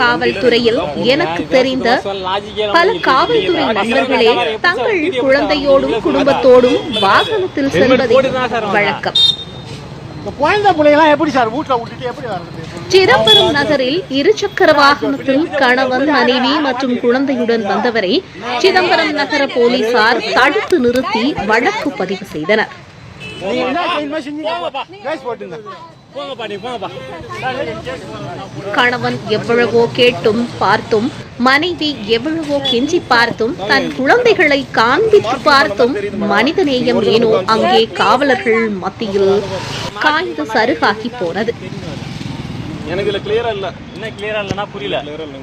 காவல்துறையில் எனக்கு தெரிந்த பல காவல்துறை நண்பர்களே தங்கள் குழந்தையோடும் குடும்பத்தோடும் வாகனத்தில் செல்வதே வழக்கம். சிதம்பரம் நகரில் இருசக்கர வாகனத்தில் கணவன், மனைவி மற்றும் குழந்தையுடன் வந்தவரை சிதம்பரம் நகர போலீசார் தடுத்து நிறுத்தி வழக்கு பதிவு செய்தனர். கணவன் எவ்வளவோ கேட்டும் பார்த்தும், மனைவி எவ்வளவோ கெஞ்சி பார்த்தும், தன் குழந்தைகளை காண்பித்து பார்த்தும் மனிதநேயம் ஏனோ அங்கே காவலர்கள் மத்தியில் காய்ந்து சருகாகி போனது. எனக்கு இதுல கிளியரா இல்ல. என்ன கிளியரா இல்லனா புரியல.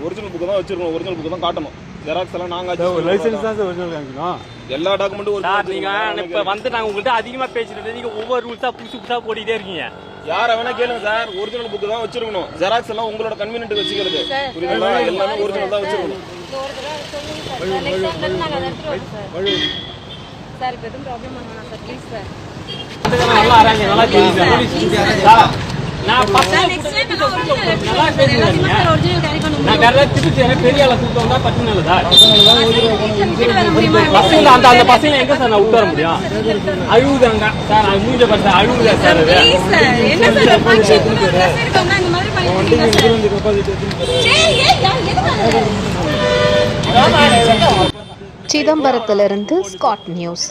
ஒரிஜினல் புக் தான் வச்சிருக்கோம். ஒரிஜினல் புக் தான் காட்டணும். ஜெராக்ஸ் எல்லாம் நாங்க லைசென்ஸ் தான் ஒரிஜினல் காமிக்கணும். எல்லா டாக்குமெண்டும் ஒரிஜினல். நீங்க இப்ப வந்து நாங்க உங்கள்ட்ட அதிகமா பேசிட்டு நீங்க ஒவ்வொரு ரூல்ஸா புதுசா போடிட்டே இருக்கீங்க. யார வேணா கேளுங்க சார். ஒரிஜினல் புக் தான் வச்சிருக்கணும். ஜெராக்ஸ் எல்லாம் உங்களோட கன்வீனியன்ட் வச்சிக்கிறது. புரியுதா? எல்லாமே ஒரிஜினல் தான் வச்சிருக்கணும். சார் இப்ப எதுவும் ப்ராப்ளம் பண்ணா சார் ப்ளீஸ் சார். நல்லா அரேஞ்ச் நல்லா தெரியுது. நான் பசங்க நெக்ஸ்ட் டைம் நல்லா தெரியுங்க. நான் கரெக்ட்டா திருப்பி எனக்கு பெரிய ஆள கூட்டி வந்தா பத்தினலதா. பசங்க அந்த பசங்க எங்க சார் நான் விட்டு வர முடியும்? அழுவுதாங்க சார். நான் மூஞ்ச பார்த்தா அழுவுதா சார். Please sir. என்ன சார் ஃபங்க்ஷன் இருக்கோம்னா இந்த மாதிரி பண்ணிட்டீங்க சார். சரி எதுக்கு சிதம்பரத்திலிருந்து ஸ்காட் நியூஸ்.